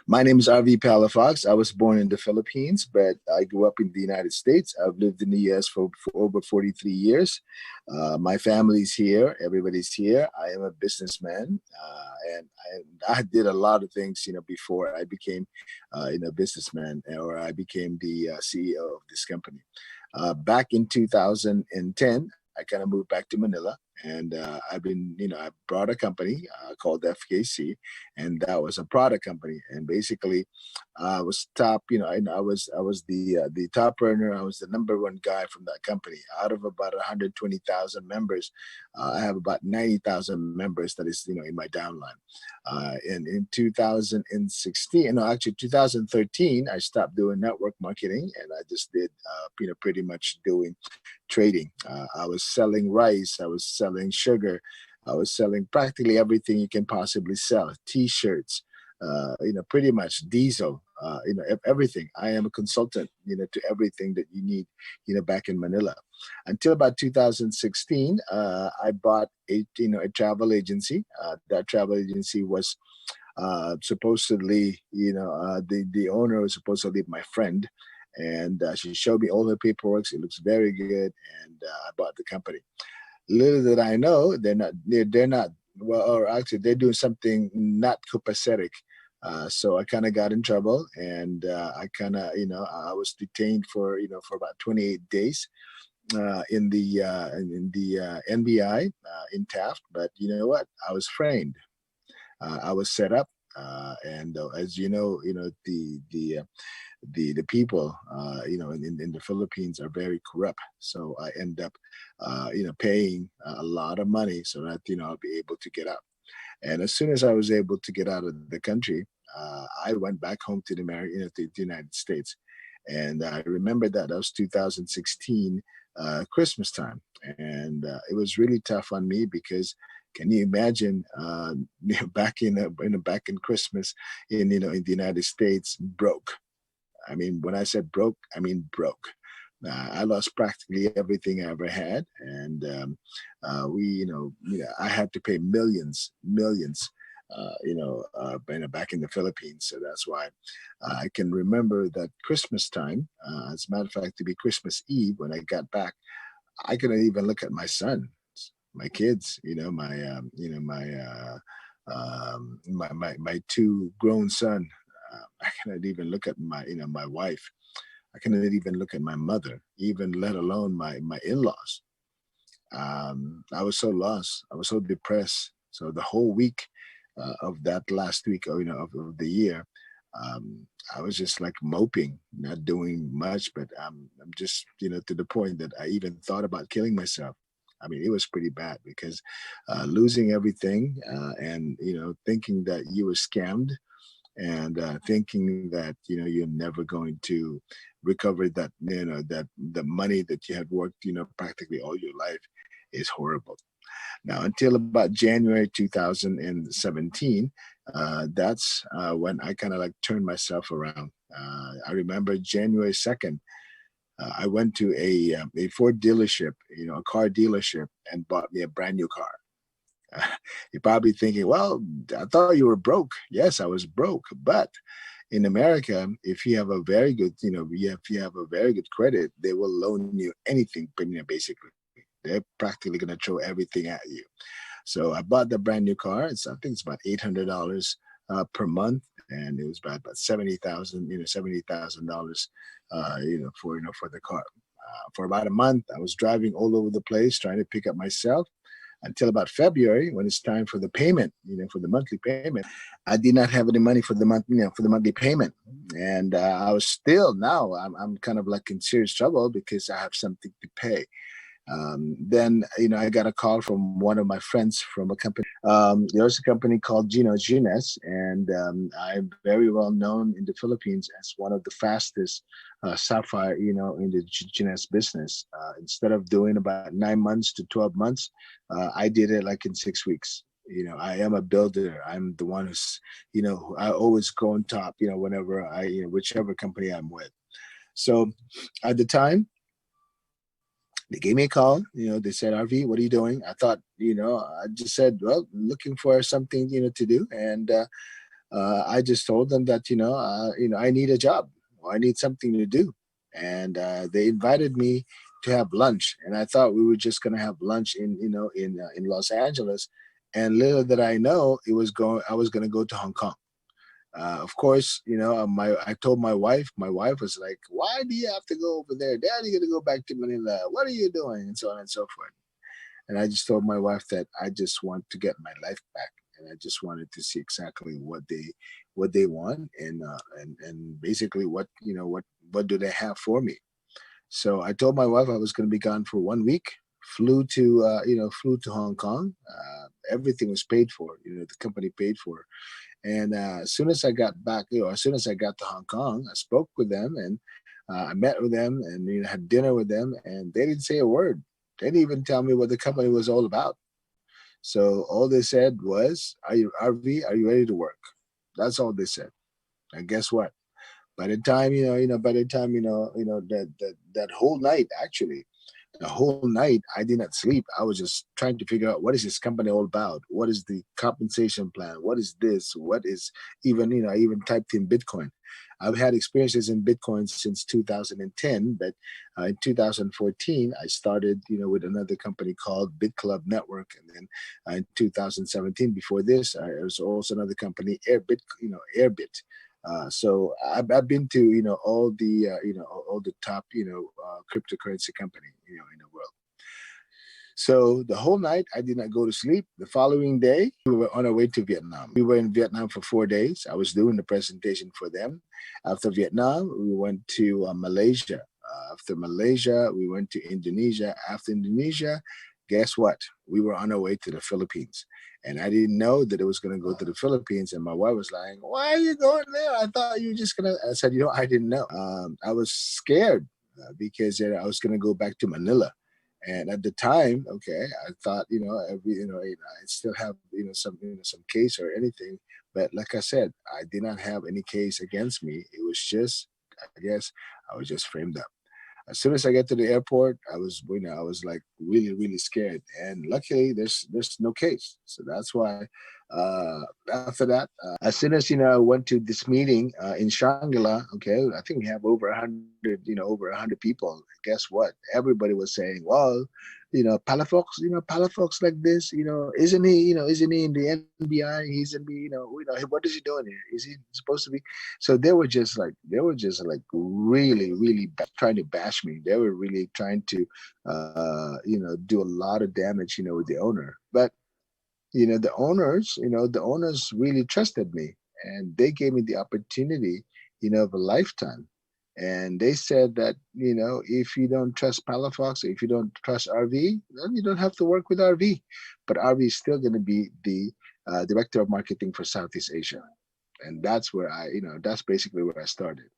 My name is RV Palafox. I was born in the Philippines, but I grew up in the United States. I've lived in the US for over 43 years. My family's here. Everybody's here. I am a businessman, and I did a lot of things, before I became, a businessman, or I became the CEO of this company. Back in 2010, I kind of moved back to Manila, and I've been, I brought a company called FKC, and that was a product company. And basically, I was top, and I was the top earner. I was the number one guy from that company. Out of about 120,000 members, I have about 90,000 members. That is, in my downline. And in 2016, no, actually 2013, I stopped doing network marketing, and I just did, pretty much doing trading. I was selling rice, I was selling sugar, I was selling practically everything you can possibly sell. T-shirts, pretty much diesel, everything. I am a consultant, to everything that you need, back in Manila. Until about 2016, I bought a travel agency. That travel agency was supposedly, the owner was supposedly my friend, and she showed me all her paperwork. It looks very good, and I bought the company. Little did I know, they're not well, or actually they're doing something not copacetic. So I kind of got in trouble, and I kind of, I was detained for about 28 days in the NBI in Taft. But you know what? I was framed. I was set up, and as the people, in the Philippines are very corrupt. So I end up, paying a lot of money so that, I'll be able to get out. And as soon as I was able to get out of the country, I went back home to to the United States. And I remember that was 2016 Christmas time, and it was really tough on me because can you imagine, back in Christmas in the United States, broke. I mean, when I said broke, I mean broke. I lost practically everything I ever had, and I had to pay millions, back in the Philippines. So that's why I can remember that Christmas time. As a matter of fact, to be Christmas Eve when I got back, I couldn't even look at my son, my kids, my two grown son. I cannot even look at my wife. I cannot even look at my mother, even let alone my in-laws. I was so lost. I was so depressed. So the whole week of that last week, of the year, I was just like moping, not doing much, but I'm just, to the point that I even thought about killing myself. I mean, it was pretty bad because losing everything, and thinking that you were scammed, and thinking that you're never going to recover that, that the money that you had worked practically all your life, is horrible. Now, until about January 2017, that's when I kind of like turned myself around. I remember January 2nd, I went to a Ford dealership, a car dealership, and bought me a brand new car. You're probably thinking, well, I thought you were broke. Yes, I was broke. But in America, if you have a very good, if you have a very good credit, they will loan you anything, basically. They're practically going to throw everything at you. So I bought the brand new car. I think it's about $800 per month, and it was about 70,000, $70,000, for the car. For about a month, I was driving all over the place trying to pick up myself, until about February, when it's time for the payment, for the monthly payment. I did not have any money for the for the monthly payment, and I was still, now I'm kind of like in serious trouble because I have something to pay. Then I got a call from one of my friends from a company. There's a company called Gino Gines, and I'm very well known in the Philippines as one of the fastest sapphire, in the Gines business. Instead of doing about 9 months to 12 months, I did it like in 6 weeks. I am a builder. I'm the one who's, I always go on top, whenever whichever company I'm with. So at the time, They gave me a call. They said, "RV, what are you doing?" I thought, I just said, "Well, looking for something, to do." And I just told them that, I need a job, or I need something to do. And they invited me to have lunch. And I thought we were just going to have lunch in Los Angeles. And little did I know, I was going to go to Hong Kong. Of course, I told my wife. My wife was like, "Why do you have to go over there? Dad, you got to go back to Manila. What are you doing?" And so on and so forth. And I just told my wife that I just want to get my life back, and I just wanted to see exactly what they want, and basically what do they have for me. So I told my wife I was going to be gone for 1 week. Flew to Hong Kong. Everything was paid for. The company paid for. And as soon as I got back, as soon as I got to Hong Kong, I spoke with them, and I met with them, and had dinner with them, and they didn't say a word. They didn't even tell me what the company was all about. So all they said was, "Are you RV? Are you ready to work?" That's all they said. And guess what? By the time by the time that whole night, actually, the whole night I did not sleep. I was just trying to figure out, what is this company all about? What is the compensation plan? What is this? What is even, I even typed in Bitcoin. I've had experiences in Bitcoin since 2010, but in 2014 I started, with another company called Bit Club Network, and then in 2017, before this, there was also another company, Airbit. So I've been to all the top cryptocurrency company in the world. So the whole night I did not go to sleep. The following day we were on our way to Vietnam. We were in Vietnam for 4 days. I was doing the presentation for them. After Vietnam, we went to Malaysia. After Malaysia, we went to Indonesia. After Indonesia, guess what? We were on our way to the Philippines. And I didn't know that it was going to go to the Philippines. And my wife was like, "Why are you going there? I thought you were just going to," I said, I didn't know. I was scared because I was going to go back to Manila. And at the time, okay, I thought, I still have, some case or anything. But like I said, I did not have any case against me. It was just, I guess, I was just framed up. As soon as I get to the airport, I was like really, really scared. And luckily, there's no case. So that's why. After that, as soon as I went to this meeting in Shangri-La, okay, I think we have over 100 people. Guess what? Everybody was saying, "Well, Palafox, Palafox like this, isn't he in the NBI? He's in the, what is he doing here? Is he supposed to be?" So they were just like really, really trying to bash me. They were really trying to, do a lot of damage, with the owner. But the owners really trusted me, and they gave me the opportunity, of a lifetime. And they said that, if you don't trust Palafox, if you don't trust RV, then you don't have to work with RV. But RV is still going to be the director of marketing for Southeast Asia. And that's where that's basically where I started.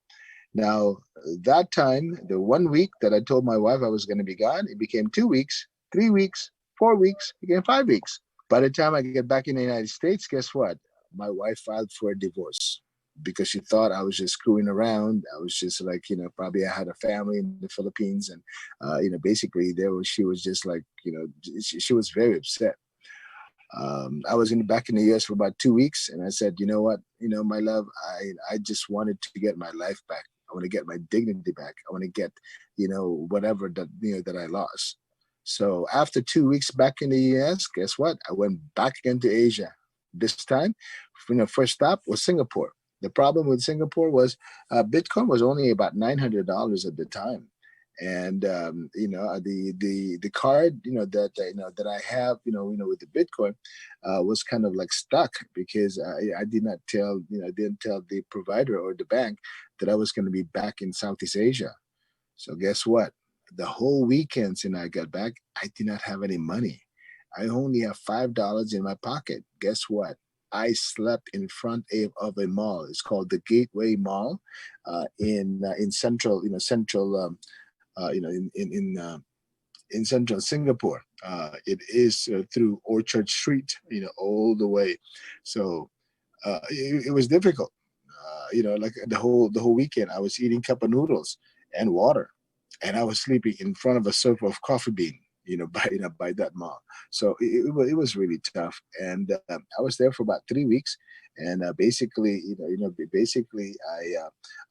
Now, that time, the 1 week that I told my wife I was going to be gone, it became 2 weeks, 3 weeks, 4 weeks, became 5 weeks. By the time I get back in the United States, guess what? My wife filed for a divorce because she thought I was just screwing around. I was just like, probably I had a family in the Philippines, and basically she was just like, she was very upset. I was back in the U.S. for about 2 weeks, and I said, "You know what? My love, I just wanted to get my life back. I want to get my dignity back. I want to get, whatever that I lost." So after 2 weeks back in the U.S., guess what? I went back again to Asia. This time, first stop was Singapore. The problem with Singapore was Bitcoin was only about $900 at the time, and the card that I have with the Bitcoin was kind of like stuck because I did not tell I didn't tell the provider or the bank that I was going to be back in Southeast Asia. So guess what? The whole weekend since I got back, I did not have any money. I only have $5 in my pocket. Guess what? I slept in front of a mall. It's called the Gateway Mall in central in central Singapore. It is through Orchard Street, all the way. So it was difficult. Like the whole weekend, I was eating cup of noodles and water. and I was sleeping in front of a circle of coffee bean, by that mall. So it was really tough, and I was there for about 3 weeks, and basically, basically,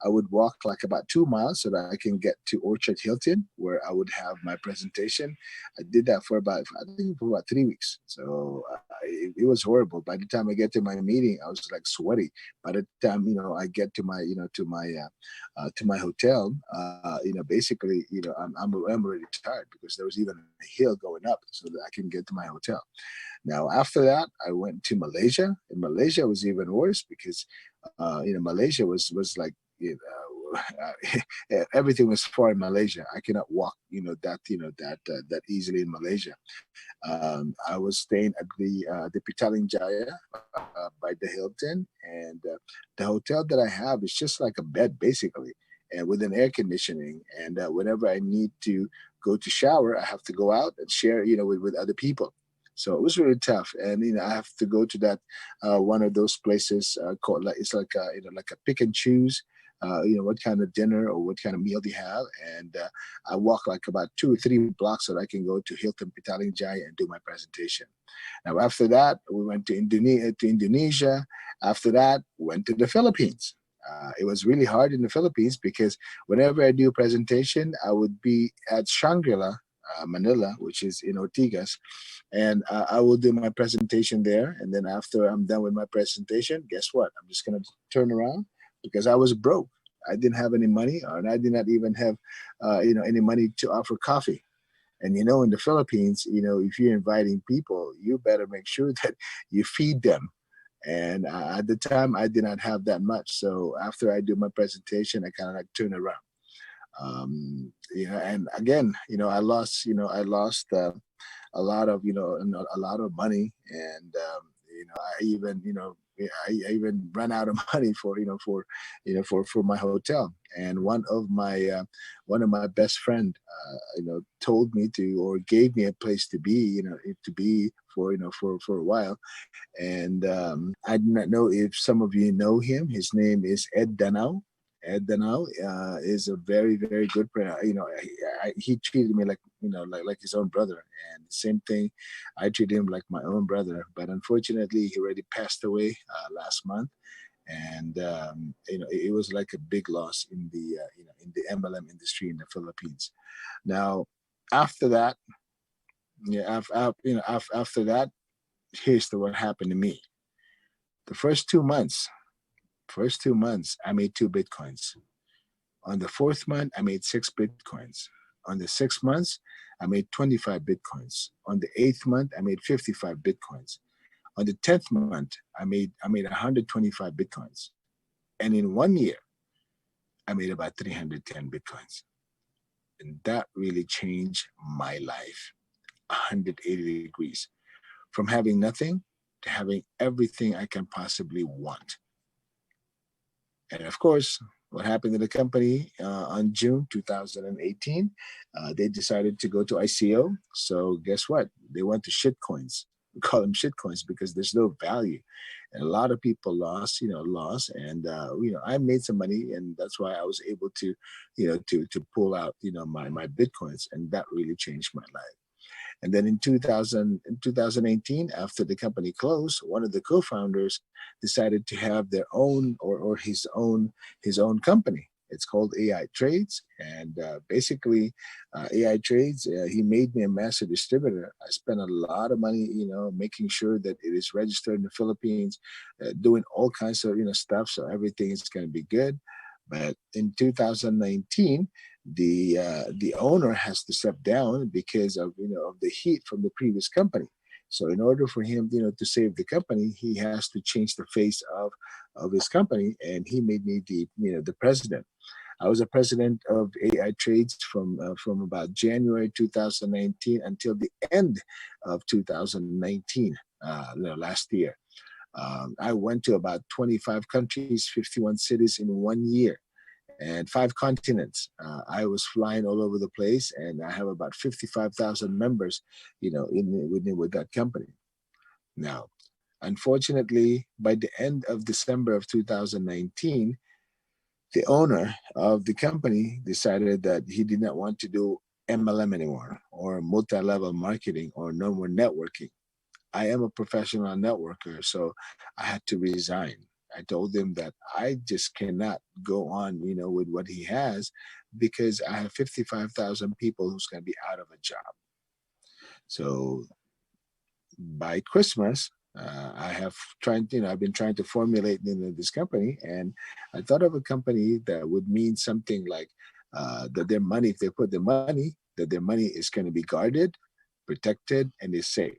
I would walk like about 2 miles so that I can get to Orchard Hilton, where I would have my presentation. I did that for about, I think, for about 3 weeks. So it was horrible. By the time I get to my meeting, I was like sweaty. By the time I get to my to my hotel, basically, I'm already tired because there was even a hill going up so that I can get to my hotel. Now, after that, I went to Malaysia, and Malaysia was even worse because, Malaysia was like, everything was far in Malaysia. I cannot walk, that easily in Malaysia. I was staying at the Petaling Jaya by the Hilton, and the hotel that I have is just like a bed basically, and with an air conditioning. And whenever I need to go to shower, I have to go out and share, with other people. So it was really tough, and I have to go to that one of those places called, like, it's like like a pick and choose. What kind of dinner or what kind of meal they have, and I walk like about 2 or 3 blocks so that I can go to Hilton Petaling Jaya and do my presentation. Now, after that, we went to Indonesia. After that, went to the Philippines. It was really hard in the Philippines because whenever I do a presentation, I would be at Shangri-La, Manila, which is in Ortigas, and I will do my presentation there. And then after I'm done with my presentation, guess what? I'm just gonna turn around because I was broke. I didn't have any money, and I did not even have, any money to offer coffee. And in the Philippines, if you're inviting people, you better make sure that you feed them. And at the time, I did not have that much. So after I do my presentation, I kind of like turn around. And again, I lost a lot of, a lot of money, and I even, I even ran out of money for, for my hotel. And one of my best friend, told me to, or gave me a place to be, to be for, for a while. And I do not know if some of you know him. His name is Ed Danao. Ed Danao is a very, very good friend. He treated me like, like his own brother. And the same thing, I treat him like my own brother. But unfortunately, he already passed away last month. And it was like a big loss in the in the MLM industry in the Philippines. Now, after that, after that, here's what happened to me. The first 2 months, I made 2 Bitcoins. On the fourth month, I made 6 Bitcoins. On the 6 months, I made 25 Bitcoins. On the eighth month, I made 55 Bitcoins. On the 10th month, I made 125 Bitcoins. And in 1 year, I made about 310 Bitcoins. And that really changed my life 180 degrees. From having nothing to having everything I can possibly want. And of course, what happened to the company on June 2018? They decided to go to ICO. So guess what? They went to shitcoins. We call them shitcoins because there's no value. And a lot of people lost. And, I made some money, and that's why I was able to, to pull out, my Bitcoins. And that really changed my life. And then in 2018, after the company closed, one of the co-founders decided to have their own, or his own company. It's called AI Trades, and basically, AI Trades. He made me a master distributor. I spent a lot of money, making sure that it is registered in the Philippines, doing all kinds of stuff, so everything is going to be good. But in 2019, the owner has to step down because of of the heat from the previous company. So in order for him to save the company, he has to change the face of his company, and he made me the president. I was a president of AI Trades from about January 2019 until the end of 2019, last year. I went to about 25 countries, 51 cities in 1 year, and 5 continents. I was flying all over the place, and I have about 55,000 members, with that company. Now, unfortunately, by the end of December of 2019, The owner of the company decided that he did not want to do MLM anymore, or multi-level marketing, or no more networking. I am a professional networker, so I had to resign. I told him that I just cannot go on, with what he has, because I have 55,000 people who's going to be out of a job. So by Christmas, I've been trying to formulate this company, and I thought of a company that would mean something like that their money, if they put their money, that their money is going to be guarded, protected, and is safe.